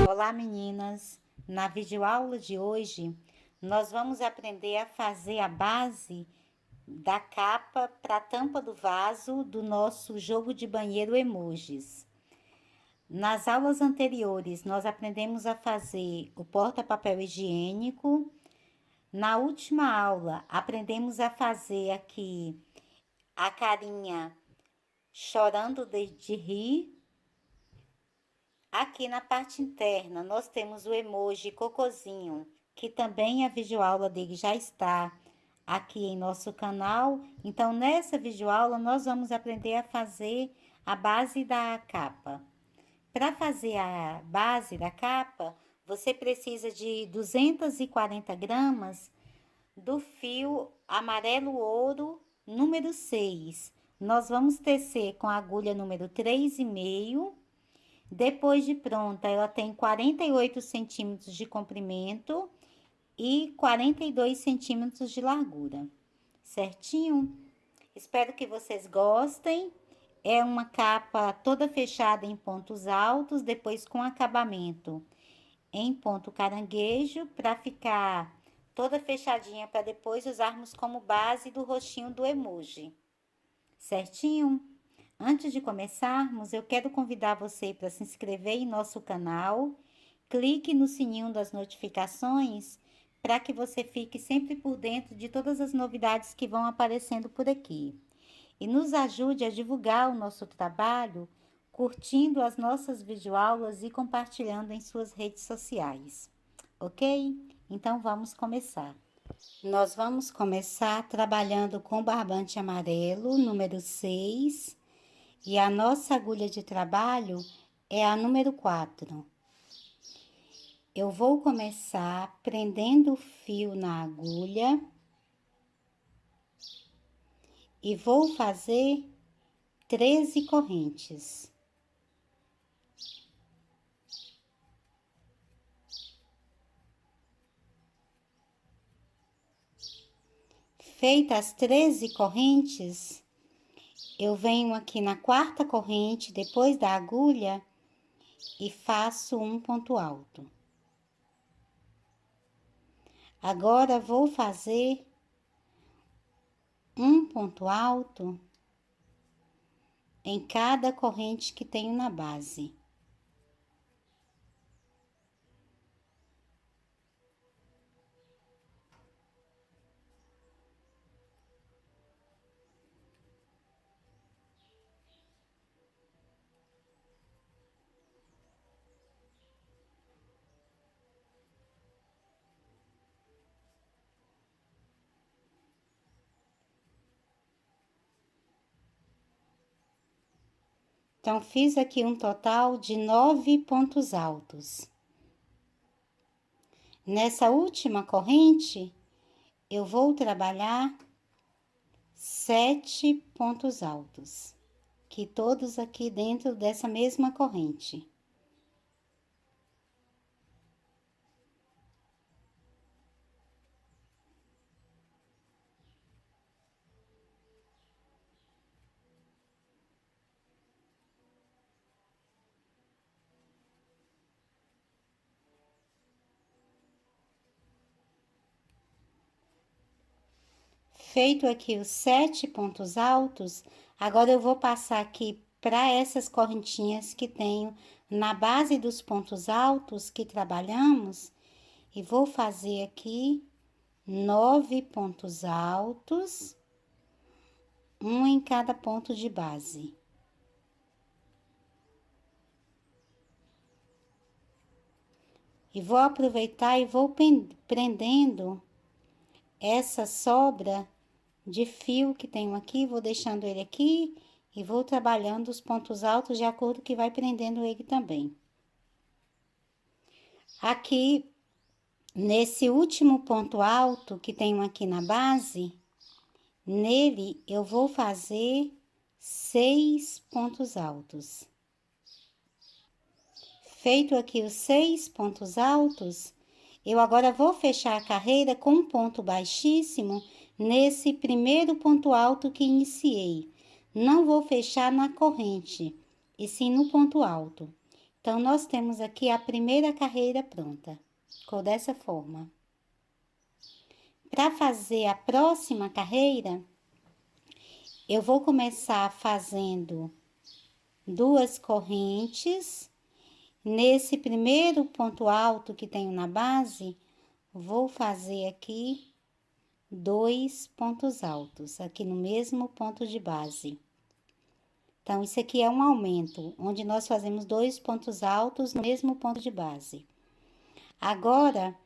Olá meninas, na videoaula de hoje nós vamos aprender a fazer a base da capa para a tampa do vaso do nosso jogo de banheiro emojis. Nas aulas anteriores nós aprendemos a fazer o porta-papel higiênico. Na última aula aprendemos a fazer aqui a carinha chorando de rir. Aqui na parte interna, nós temos o emoji cocôzinho, que também a videoaula dele já está aqui em nosso canal. Então, nessa videoaula, nós vamos aprender a fazer a base da capa. Para fazer a base da capa, você precisa de 240 gramas do fio amarelo ouro número 6. Nós vamos tecer com a agulha número 3,5. Depois de pronta, ela tem 48 centímetros de comprimento e 42 centímetros de largura, certinho? Espero que vocês gostem. É uma capa toda fechada em pontos altos, depois com acabamento em ponto caranguejo, para ficar toda fechadinha, para depois usarmos como base do rostinho do emoji, certinho? Antes de começarmos, eu quero convidar você para se inscrever em nosso canal. Clique no sininho das notificações para que você fique sempre por dentro de todas as novidades que vão aparecendo por aqui. E nos ajude a divulgar o nosso trabalho, curtindo as nossas videoaulas e compartilhando em suas redes sociais. Ok? Então, vamos começar. Nós vamos começar trabalhando com barbante amarelo, número 6. E a nossa agulha de trabalho é a número 4. Eu vou começar prendendo o fio na agulha e vou fazer 13 correntes. Feitas as 13 correntes, eu venho aqui na quarta corrente, depois da agulha, e faço um ponto alto. Agora, vou fazer um ponto alto em cada corrente que tenho na base. Então, fiz aqui um total de 9 pontos altos. Nessa última corrente, eu vou trabalhar 7 pontos altos, que todos aqui dentro dessa mesma corrente. Feito aqui os 7 pontos altos, agora eu vou passar aqui para essas correntinhas que tenho na base dos pontos altos que trabalhamos, e vou fazer aqui 9 pontos altos, um em cada ponto de base. E vou aproveitar e vou prendendo essa sobra de fio que tenho aqui, vou deixando ele aqui e vou trabalhando os pontos altos de acordo que vai prendendo ele também. Aqui, nesse último ponto alto que tenho aqui na base, nele eu vou fazer 6 pontos altos. Feito aqui os 6 pontos altos, eu agora vou fechar a carreira com um ponto baixíssimo nesse primeiro ponto alto que iniciei. Não vou fechar na corrente, e sim no ponto alto. Então, nós temos aqui a primeira carreira pronta. Ficou dessa forma. Para fazer a próxima carreira, eu vou começar fazendo 2 correntes. Nesse primeiro ponto alto que tenho na base, vou fazer aqui 2 pontos altos, aqui no mesmo ponto de base. Então, isso aqui é um aumento, onde nós fazemos 2 pontos altos no mesmo ponto de base. Agora,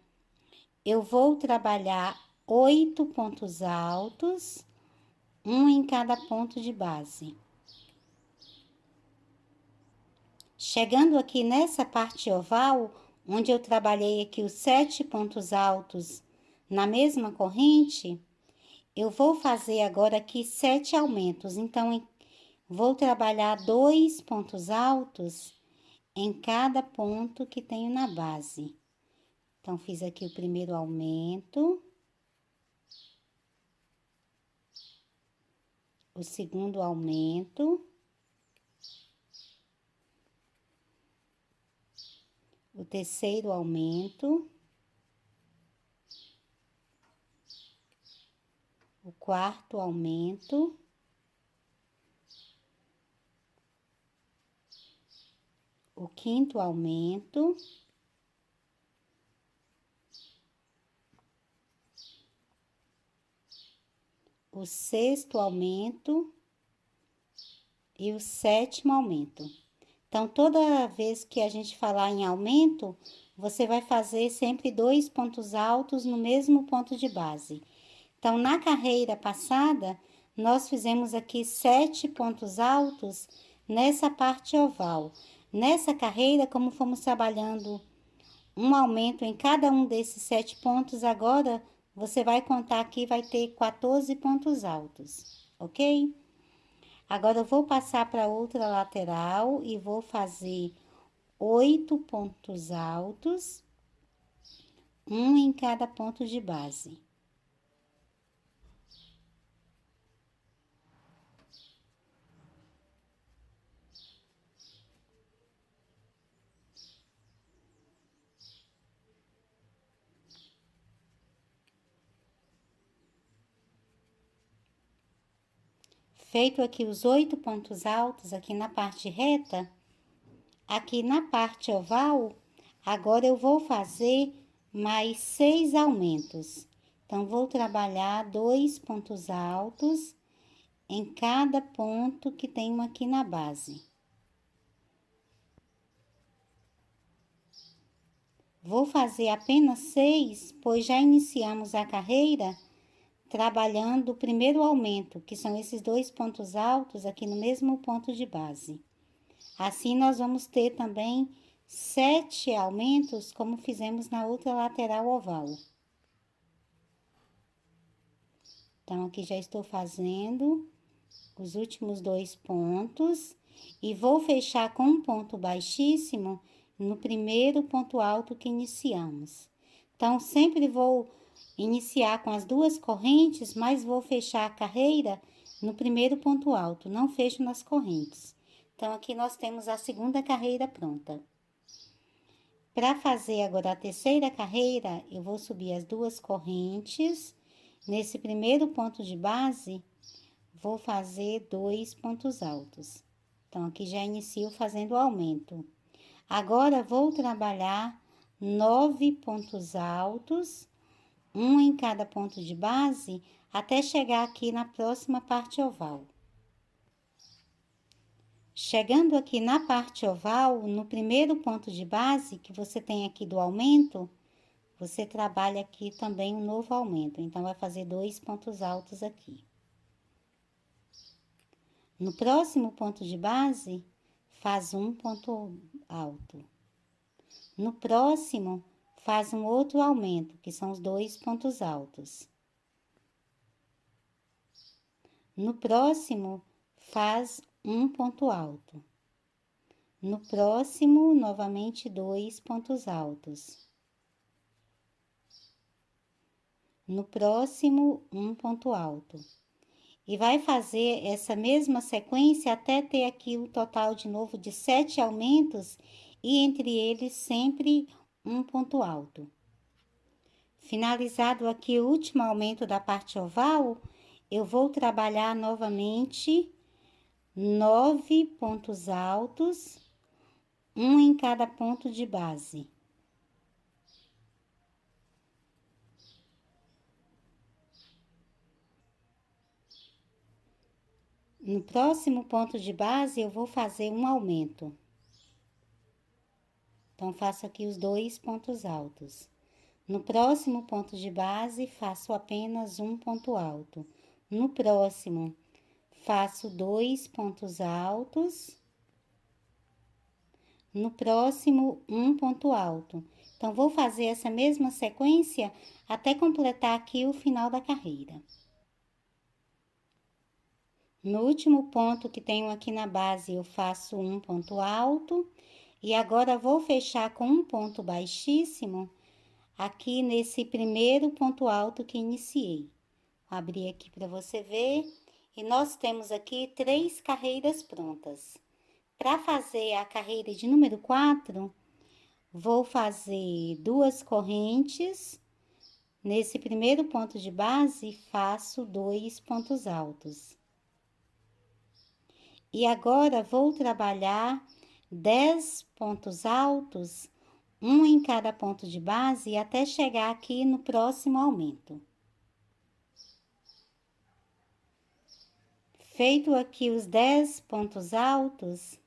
eu vou trabalhar 8 pontos altos, um em cada ponto de base. Chegando aqui nessa parte oval, onde eu trabalhei aqui os 7 pontos altos na mesma corrente, eu vou fazer agora aqui 7 aumentos. Então, vou trabalhar 2 pontos altos em cada ponto que tenho na base. Então, fiz aqui o primeiro aumento, o segundo aumento, o terceiro aumento, o quarto aumento, o quinto aumento, o sexto aumento e o sétimo aumento. Então, toda vez que a gente falar em aumento, você vai fazer sempre 2 pontos altos no mesmo ponto de base. Então, na carreira passada, nós fizemos aqui 7 pontos altos nessa parte oval. Nessa carreira, como fomos trabalhando um aumento em cada um desses 7 pontos, agora você vai contar aqui, vai ter 14 pontos altos, ok? Agora, eu vou passar para outra lateral e vou fazer 8 pontos altos, um em cada ponto de base. Feito aqui os 8 pontos altos aqui na parte reta, aqui na parte oval, agora eu vou fazer mais 6 aumentos. Então, vou trabalhar 2 pontos altos em cada ponto que tenho aqui na base. Vou fazer apenas 6, pois já iniciamos a carreira trabalhando o primeiro aumento, que são esses 2 pontos altos aqui no mesmo ponto de base. Assim, nós vamos ter também 7 aumentos, como fizemos na outra lateral oval. Então, aqui já estou fazendo os últimos 2 pontos e vou fechar com um ponto baixíssimo no primeiro ponto alto que iniciamos. Então, sempre vou iniciar com as 2 correntes, mas vou fechar a carreira no primeiro ponto alto, não fecho nas correntes. Então, aqui nós temos a segunda carreira pronta. Para fazer agora a terceira carreira, eu vou subir as 2 correntes. Nesse primeiro ponto de base, vou fazer 2 pontos altos. Então, aqui já inicio fazendo o aumento. Agora, vou trabalhar 9 pontos altos, um em cada ponto de base, até chegar aqui na próxima parte oval. Chegando aqui na parte oval, no primeiro ponto de base que você tem aqui do aumento, você trabalha aqui também um novo aumento. Então, vai fazer 2 pontos altos aqui. No próximo ponto de base, faz um ponto alto. No próximo, faz um outro aumento, que são os 2 pontos altos. No próximo, faz um ponto alto. No próximo, novamente, 2 pontos altos. No próximo, um ponto alto. E vai fazer essa mesma sequência até ter aqui um total de novo de 7 aumentos e entre eles sempre um ponto alto. Finalizado aqui o último aumento da parte oval, eu vou trabalhar novamente 9 pontos altos, um em cada ponto de base. No próximo ponto de base, eu vou fazer um aumento. Então, faço aqui os 2 pontos altos. No próximo ponto de base, faço apenas um ponto alto. No próximo, faço 2 pontos altos. No próximo, um ponto alto. Então, vou fazer essa mesma sequência até completar aqui o final da carreira. No último ponto que tenho aqui na base, eu faço um ponto alto. E agora, vou fechar com um ponto baixíssimo aqui nesse primeiro ponto alto que iniciei. Vou abrir aqui para você ver. E nós temos aqui 3 carreiras prontas. Para fazer a carreira de número 4, vou fazer 2 correntes. Nesse primeiro ponto de base, faço 2 pontos altos. E agora, vou trabalhar 10 pontos altos, um em cada ponto de base, até chegar aqui no próximo aumento. Feito aqui os 10 pontos altos,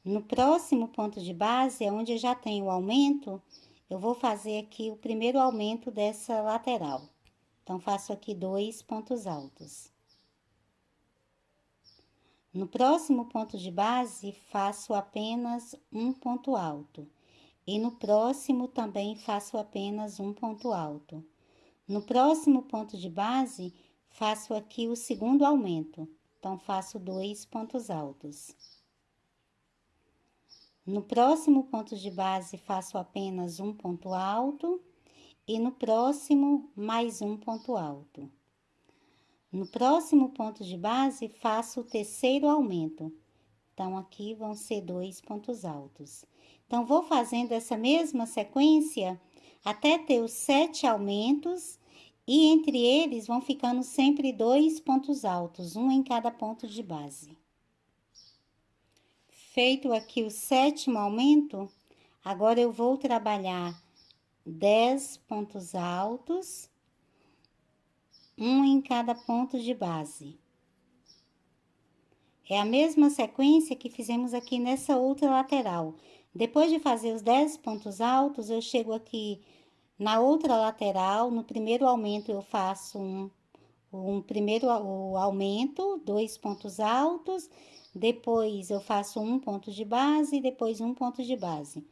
no próximo ponto de base, onde eu já tenho o aumento, eu vou fazer aqui o primeiro aumento dessa lateral. Então, faço aqui 2 pontos altos. No próximo ponto de base, faço apenas um ponto alto. E no próximo também faço apenas um ponto alto. No próximo ponto de base, faço aqui o segundo aumento. Então, faço 2 pontos altos. No próximo ponto de base, faço apenas um ponto alto. E no próximo, mais um ponto alto. No próximo ponto de base, faço o terceiro aumento. Então, aqui vão ser 2 pontos altos. Então, vou fazendo essa mesma sequência até ter os 7 aumentos e entre eles vão ficando sempre 2 pontos altos, um em cada ponto de base. Feito aqui o 7º aumento, agora eu vou trabalhar 10 pontos altos, um em cada ponto de base. É a mesma sequência que fizemos aqui nessa outra lateral. Depois de fazer os 10 pontos altos, eu chego aqui na outra lateral, no primeiro aumento eu faço o aumento, 2 pontos altos, depois eu faço um ponto de base, depois um ponto de base.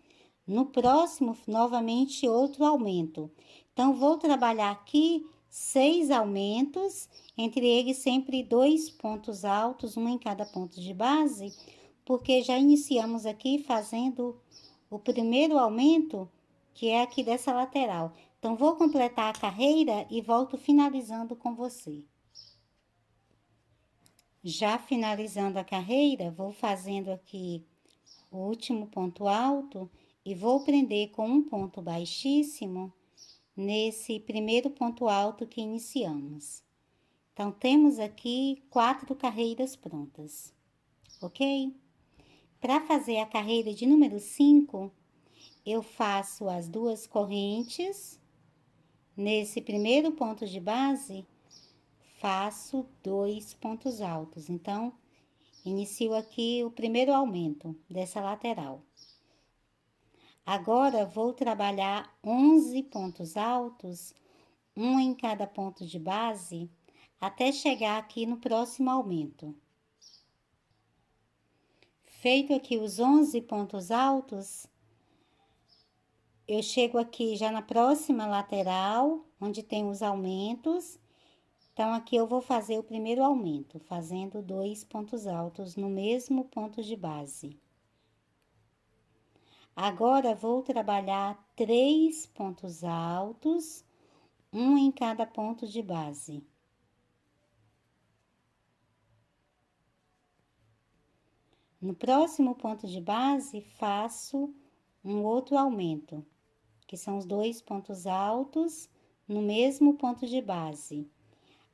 No próximo, novamente, outro aumento. Então, vou trabalhar aqui 6 aumentos, entre eles sempre 2 pontos altos, um em cada ponto de base, porque já iniciamos aqui fazendo o primeiro aumento, que é aqui dessa lateral. Então, vou completar a carreira e volto finalizando com você. Já finalizando a carreira, vou fazendo aqui o último ponto alto e vou prender com um ponto baixíssimo nesse primeiro ponto alto que iniciamos. Então, temos aqui 4 carreiras prontas, ok? Para fazer a carreira de número 5, eu faço as 2 correntes Nesse primeiro ponto de base, faço 2 pontos altos. Então, inicio aqui o primeiro aumento dessa lateral. Agora, vou trabalhar 11 pontos altos, um em cada ponto de base, até chegar aqui no próximo aumento. Feito aqui os 11 pontos altos, eu chego aqui já na próxima lateral, onde tem os aumentos. Então, aqui eu vou fazer o primeiro aumento, fazendo 2 pontos altos no mesmo ponto de base. Agora, vou trabalhar 3 pontos altos, um em cada ponto de base. No próximo ponto de base, faço um outro aumento, que são os 2 pontos altos no mesmo ponto de base.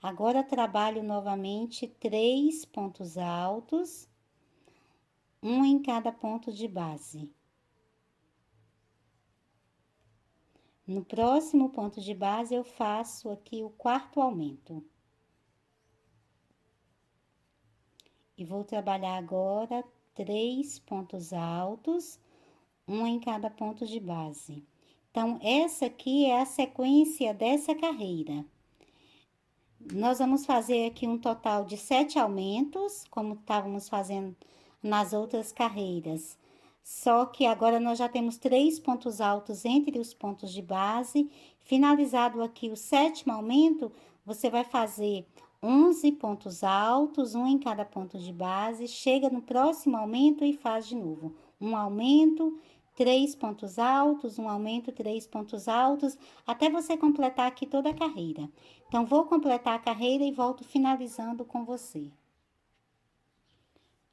Agora, trabalho novamente 3 pontos altos, um em cada ponto de base. No próximo ponto de base, eu faço aqui o quarto aumento. E vou trabalhar agora 3 pontos altos, um em cada ponto de base. Então, essa aqui é a sequência dessa carreira. Nós vamos fazer aqui um total de 7 aumentos, como estávamos fazendo nas outras carreiras. Só que agora nós já temos 3 pontos altos entre os pontos de base. Finalizado aqui o 7º aumento, você vai fazer 11 pontos altos, um em cada ponto de base. Chega no próximo aumento e faz de novo. Um aumento, 3 pontos altos, um aumento, 3 pontos altos, até você completar aqui toda a carreira. Então, vou completar a carreira e volto finalizando com você.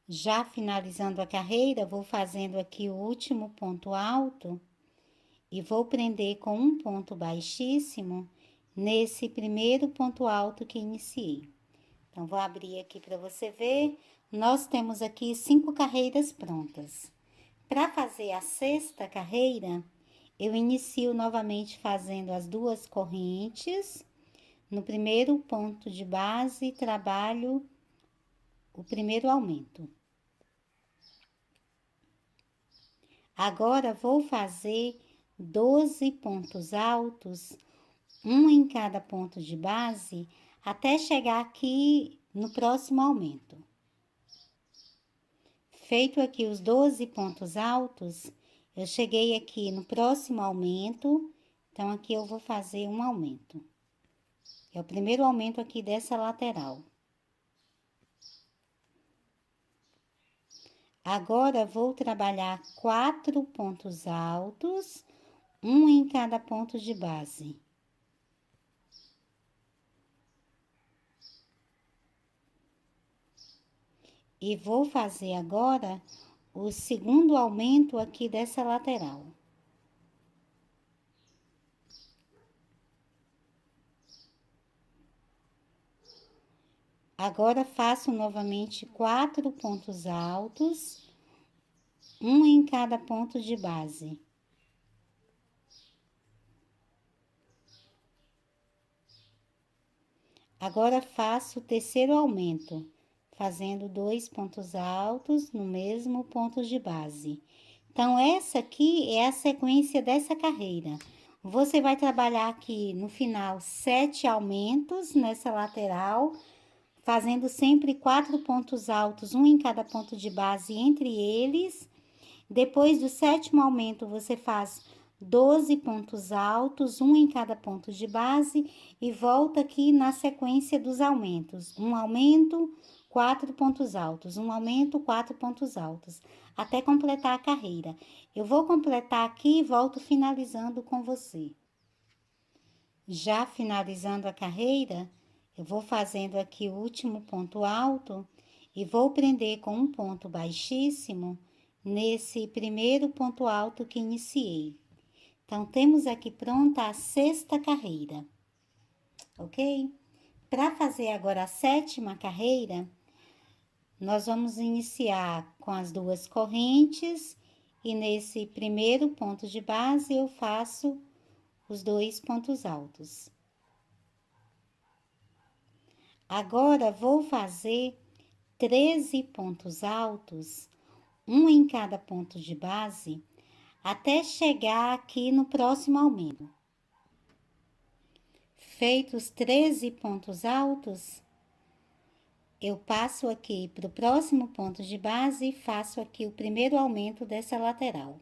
Já finalizando a carreira, vou fazendo aqui o último ponto alto e vou prender com um ponto baixíssimo nesse primeiro ponto alto que iniciei. Então, vou abrir aqui para você ver. Nós temos aqui 5 carreiras prontas. Para fazer a 6ª carreira, eu inicio novamente fazendo as 2 correntes. No primeiro ponto de base, trabalho o primeiro aumento. Agora, vou fazer 12 pontos altos, um em cada ponto de base, até chegar aqui no próximo aumento. Feito aqui os 12 pontos altos, eu cheguei aqui no próximo aumento, então aqui eu vou fazer um aumento. É o primeiro aumento aqui dessa lateral. Agora, vou trabalhar 4 pontos altos, um em cada ponto de base. E vou fazer agora o segundo aumento aqui dessa lateral. Agora, faço novamente 4 pontos altos, um em cada ponto de base. Agora, faço o terceiro aumento, fazendo 2 pontos altos no mesmo ponto de base. Então, essa aqui é a sequência dessa carreira. Você vai trabalhar aqui no final 7 aumentos nessa lateral, fazendo sempre 4 pontos altos, um em cada ponto de base entre eles. Depois do 7º aumento, você faz 12 pontos altos, um em cada ponto de base, e volta aqui na sequência dos aumentos. Um aumento, 4 pontos altos, um aumento, 4 pontos altos, até completar a carreira. Eu vou completar aqui e volto finalizando com você. Já finalizando a carreira, eu vou fazendo aqui o último ponto alto e vou prender com um ponto baixíssimo nesse primeiro ponto alto que iniciei. Então, temos aqui pronta a 6ª carreira, ok? Para fazer agora a 7ª carreira, nós vamos iniciar com as 2 correntes e nesse primeiro ponto de base eu faço os 2 pontos altos. Agora, vou fazer 13 pontos altos, um em cada ponto de base, até chegar aqui no próximo aumento. Feitos 13 pontos altos, eu passo aqui para o próximo ponto de base e faço aqui o primeiro aumento dessa lateral.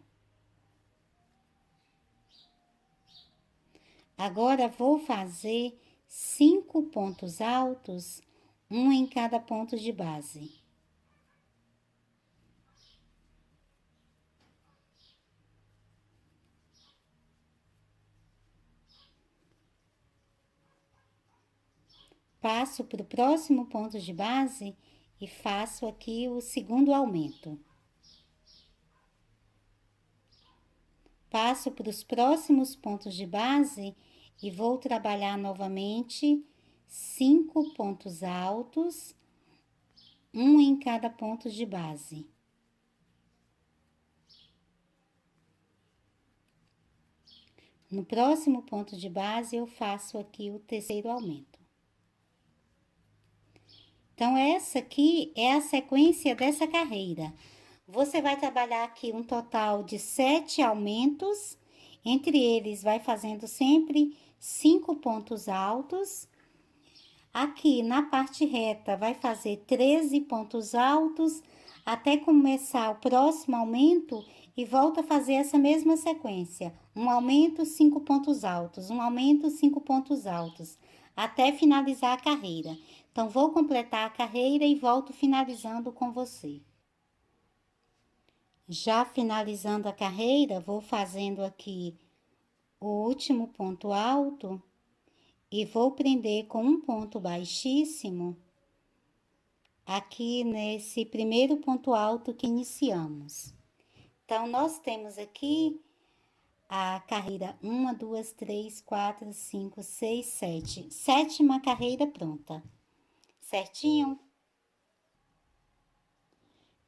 Agora, vou fazer 5 pontos altos, um em cada ponto de base. Passo para o próximo ponto de base e faço aqui o segundo aumento. Passo para os próximos pontos de base e vou trabalhar novamente 5 pontos altos, um em cada ponto de base. No próximo ponto de base, eu faço aqui o terceiro aumento. Então, essa aqui é a sequência dessa carreira. Você vai trabalhar aqui um total de 7 aumentos, entre eles vai fazendo sempre 5 pontos altos. Aqui na parte reta vai fazer 13 pontos altos, até começar o próximo aumento e volta a fazer essa mesma sequência. Um aumento, 5 pontos altos, um aumento, 5 pontos altos, até finalizar a carreira. Então, vou completar a carreira e volto finalizando com você. Já finalizando a carreira, vou fazendo aqui o último ponto alto e vou prender com um ponto baixíssimo aqui nesse primeiro ponto alto que iniciamos. Então, nós temos aqui a carreira 1, 2, 3, 4, 5, 6, 7. Sétima carreira pronta. Certinho?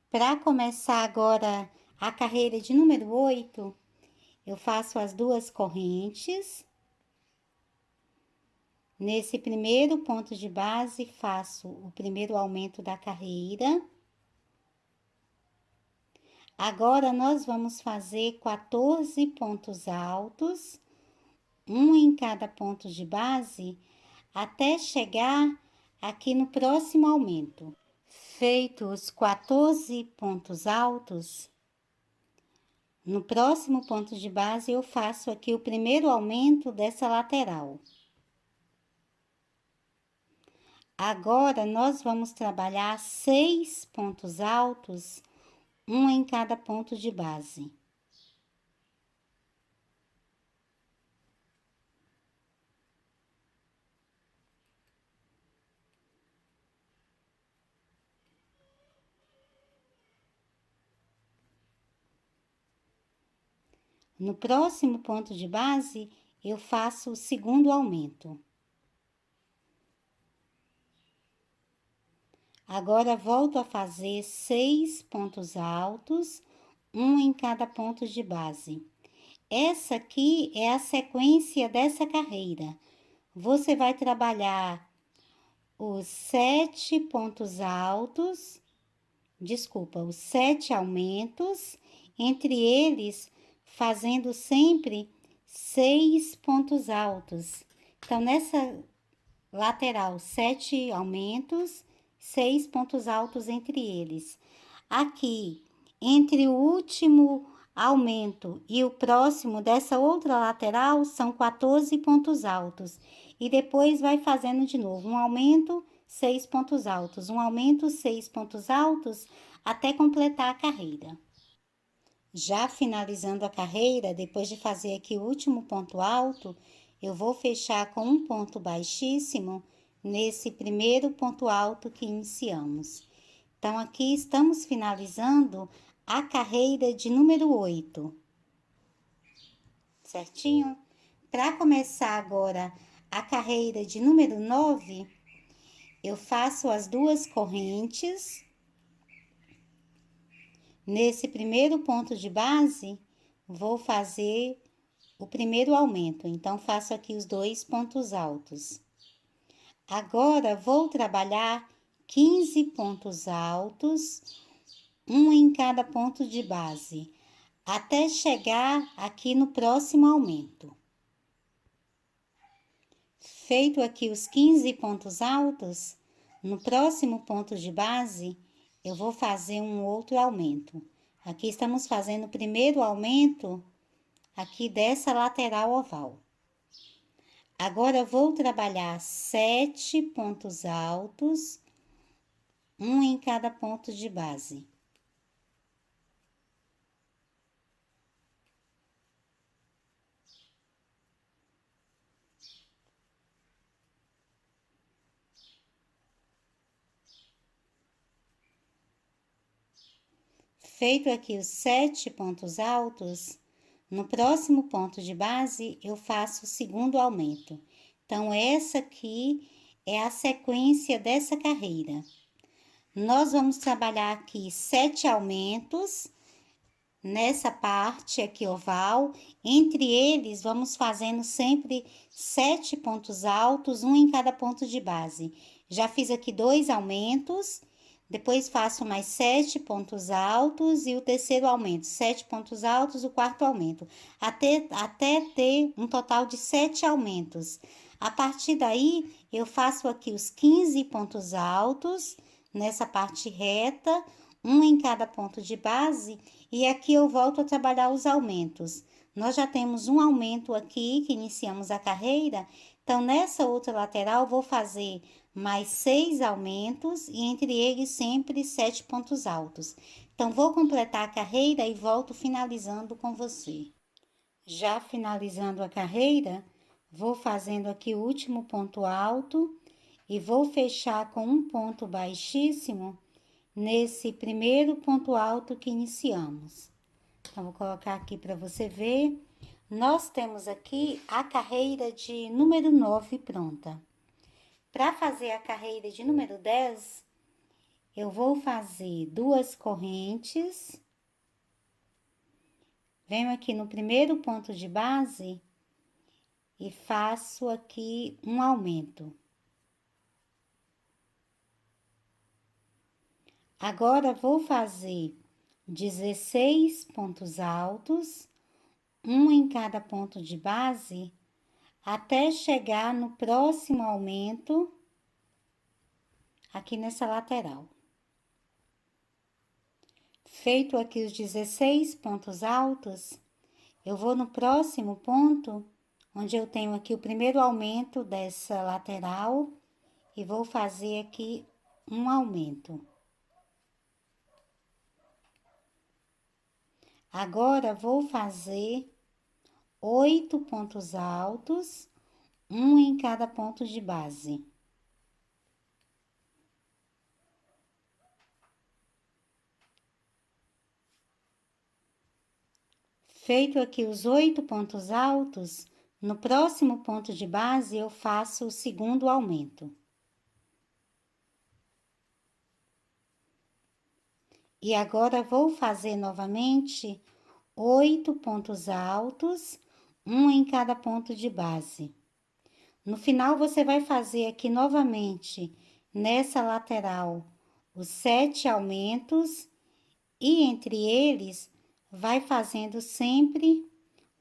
Para começar agora a carreira de número 8, eu faço as 2 correntes. Nesse primeiro ponto de base, faço o primeiro aumento da carreira. Agora, nós vamos fazer 14 pontos altos, um em cada ponto de base, até chegar aqui no próximo aumento. Feitos 14 pontos altos, no próximo ponto de base, eu faço aqui o primeiro aumento dessa lateral. Agora, nós vamos trabalhar 6 pontos altos, um em cada ponto de base. No próximo ponto de base, eu faço o segundo aumento. Agora, volto a fazer 6 pontos altos, um em cada ponto de base. Essa aqui é a sequência dessa carreira. Você vai trabalhar os 7 pontos altos, os 7 aumentos, entre eles fazendo sempre 6 pontos altos. Então, nessa lateral, 7 aumentos, 6 pontos altos entre eles. Aqui, entre o último aumento e o próximo dessa outra lateral, são 14 pontos altos. E depois vai fazendo de novo um aumento, 6 pontos altos, um aumento, 6 pontos altos, até completar a carreira. Já finalizando a carreira, depois de fazer aqui o último ponto alto, eu vou fechar com um ponto baixíssimo nesse primeiro ponto alto que iniciamos. Então, aqui estamos finalizando a carreira de número 8. Certinho? Para começar agora a carreira de número 9, eu faço as 2 correntes. Nesse primeiro ponto de base, vou fazer o primeiro aumento. Então, faço aqui os 2 pontos altos. Agora, vou trabalhar 15 pontos altos, um em cada ponto de base, até chegar aqui no próximo aumento. Feito aqui os 15 pontos altos, no próximo ponto de base, eu vou fazer um outro aumento. Aqui estamos fazendo o primeiro aumento aqui dessa lateral oval. Agora, eu vou trabalhar 7 pontos altos, um em cada ponto de base. Feito aqui os 7 pontos altos, no próximo ponto de base, eu faço o segundo aumento. Então, essa aqui é a sequência dessa carreira. Nós vamos trabalhar aqui 7 aumentos nessa parte aqui oval. Entre eles, vamos fazendo sempre 7 pontos altos, um em cada ponto de base. Já fiz aqui 2 aumentos. Depois faço mais 7 pontos altos e o terceiro aumento, 7 pontos altos, o quarto aumento, até ter um total de 7 aumentos. A partir daí, eu faço aqui os 15 pontos altos nessa parte reta, um em cada ponto de base, e aqui eu volto a trabalhar os aumentos. Nós já temos um aumento aqui que iniciamos a carreira, então nessa outra lateral vou fazer mais 6 aumentos e entre eles sempre 7 pontos altos. Então, vou completar a carreira e volto finalizando com você. Já finalizando a carreira, vou fazendo aqui o último ponto alto e vou fechar com um ponto baixíssimo nesse primeiro ponto alto que iniciamos. Então, vou colocar aqui para você ver. Nós temos aqui a carreira de número 9 pronta. Para fazer a carreira de número 10, eu vou fazer 2 correntes. Venho aqui no primeiro ponto de base e faço aqui um aumento. Agora, vou fazer 16 pontos altos, um em cada ponto de base, até chegar no próximo aumento, aqui nessa lateral. Feito aqui os 16 pontos altos, eu vou no próximo ponto, onde eu tenho aqui o primeiro aumento dessa lateral, e vou fazer aqui um aumento. Agora, vou fazer 8 pontos altos, um em cada ponto de base. Feito aqui os 8 pontos altos, no próximo ponto de base, eu faço o segundo aumento. E agora, vou fazer novamente 8 pontos altos, um em cada ponto de base. No final, você vai fazer aqui novamente, nessa lateral, os 7 aumentos e entre eles, vai fazendo sempre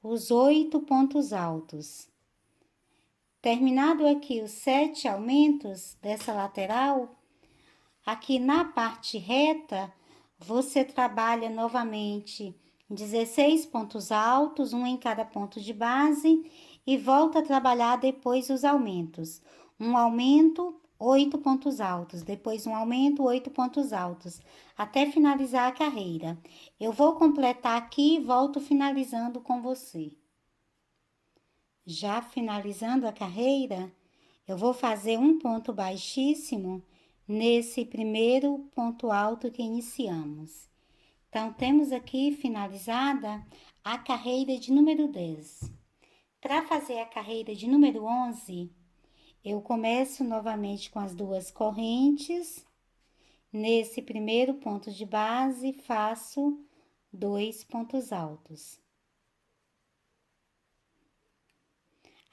os 8 pontos altos. Terminado aqui os 7 aumentos dessa lateral, aqui na parte reta, você trabalha novamente 16 pontos altos, um em cada ponto de base, e volta a trabalhar depois os aumentos. Um aumento, 8 pontos altos, depois um aumento, 8 pontos altos, até finalizar a carreira. Eu vou completar aqui e volto finalizando com você. Já finalizando a carreira, eu vou fazer um ponto baixíssimo nesse primeiro ponto alto que iniciamos. Então, temos aqui finalizada a carreira de número 10. Para fazer a carreira de número 11, eu começo novamente com as 2 correntes. Nesse primeiro ponto de base, faço 2 pontos altos.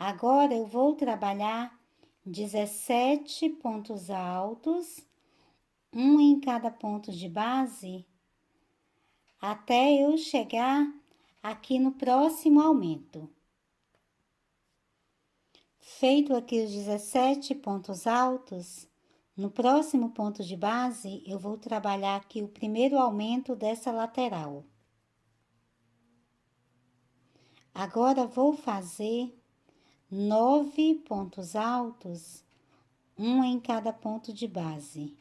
Agora, eu vou trabalhar 17 pontos altos, um em cada ponto de base, até eu chegar aqui no próximo aumento. Feito aqui os 17 pontos altos, no próximo ponto de base, eu vou trabalhar aqui o primeiro aumento dessa lateral. Agora, vou fazer 9 pontos altos, um em cada ponto de base.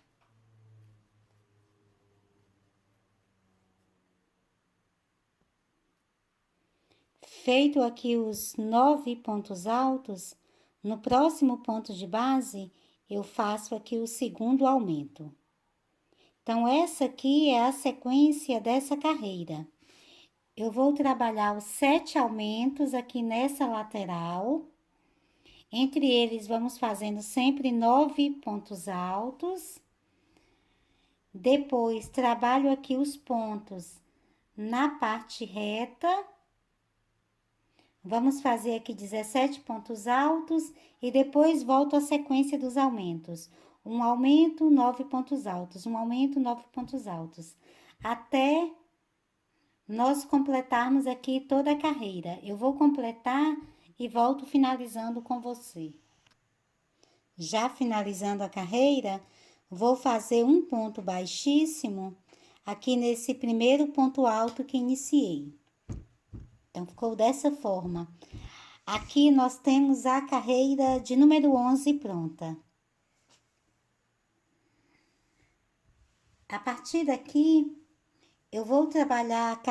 Feito aqui os 9 pontos altos, no próximo ponto de base, eu faço aqui o segundo aumento. Então, essa aqui é a sequência dessa carreira. Eu vou trabalhar os 7 aumentos aqui nessa lateral. Entre eles, vamos fazendo sempre 9 pontos altos. Depois, trabalho aqui os pontos na parte reta. Vamos fazer aqui 17 pontos altos e depois volto à sequência dos aumentos. Um aumento, 9 pontos altos, um aumento, 9 pontos altos. Até nós completarmos aqui toda a carreira. Eu vou completar e volto finalizando com você. Já finalizando a carreira, vou fazer um ponto baixíssimo aqui nesse primeiro ponto alto que iniciei. Então, ficou dessa forma. Aqui nós temos a carreira de número 11 pronta. A partir daqui, eu vou trabalhar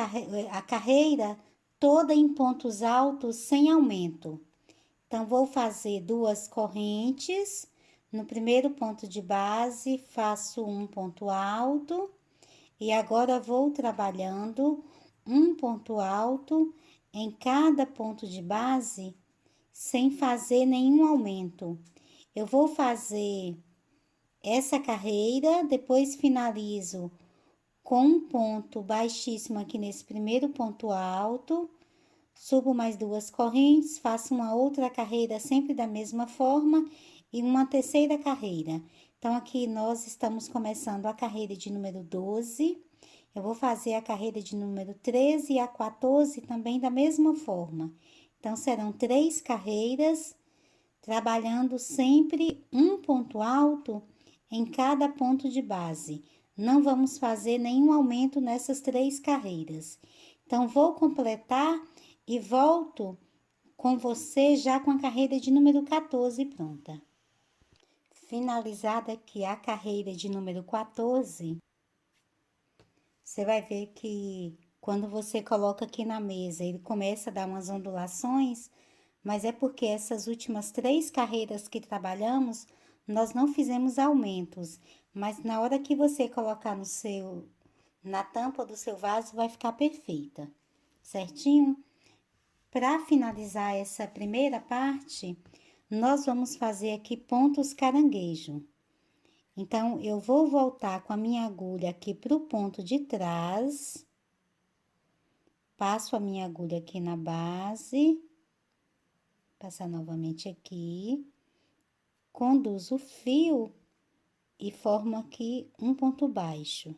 a carreira toda em pontos altos sem aumento. Então, vou fazer 2 correntes. No primeiro ponto de base, faço um ponto alto. E agora, vou trabalhando um ponto alto em cada ponto de base, sem fazer nenhum aumento. Eu vou fazer essa carreira, depois finalizo com um ponto baixíssimo aqui nesse primeiro ponto alto, subo mais 2 correntes, faço uma outra carreira sempre da mesma forma e uma terceira carreira. Então, aqui nós estamos começando a carreira de número 12, eu vou fazer a carreira de número 13 e a 14 também da mesma forma. Então, serão 3 carreiras, trabalhando sempre um ponto alto em cada ponto de base. Não vamos fazer nenhum aumento nessas 3 carreiras. Então, vou completar e volto com você já com a carreira de número 14 pronta. Finalizada aqui a carreira de número 14, você vai ver que quando você coloca aqui na mesa, ele começa a dar umas ondulações, mas é porque essas últimas 3 carreiras que trabalhamos, nós não fizemos aumentos, mas na hora que você colocar na tampa do seu vaso, vai ficar perfeita, certinho? Para finalizar essa primeira parte, nós vamos fazer aqui pontos caranguejo. Então, eu vou voltar com a minha agulha aqui pro ponto de trás, passo a minha agulha aqui na base, passar novamente aqui, conduzo o fio e formo aqui um ponto baixo.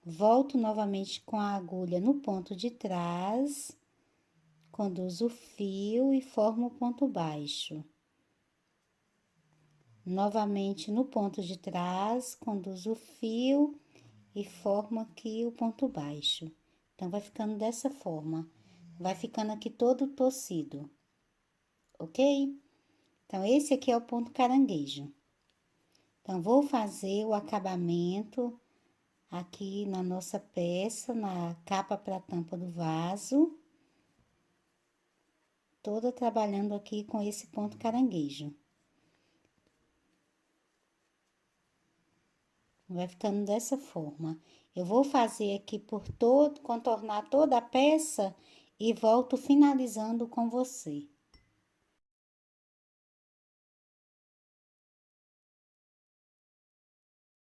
Volto novamente com a agulha no ponto de trás, conduzo o fio e formo o ponto baixo. Novamente no ponto de trás, conduzo o fio e formo aqui o ponto baixo. Então, vai ficando dessa forma. Vai ficando aqui todo torcido, ok? Então, esse aqui é o ponto caranguejo. Então, vou fazer o acabamento aqui na nossa peça, na capa para tampa do vaso. Toda trabalhando aqui com esse ponto caranguejo. Vai ficando dessa forma. Eu vou fazer aqui contornar toda a peça e volto finalizando com você.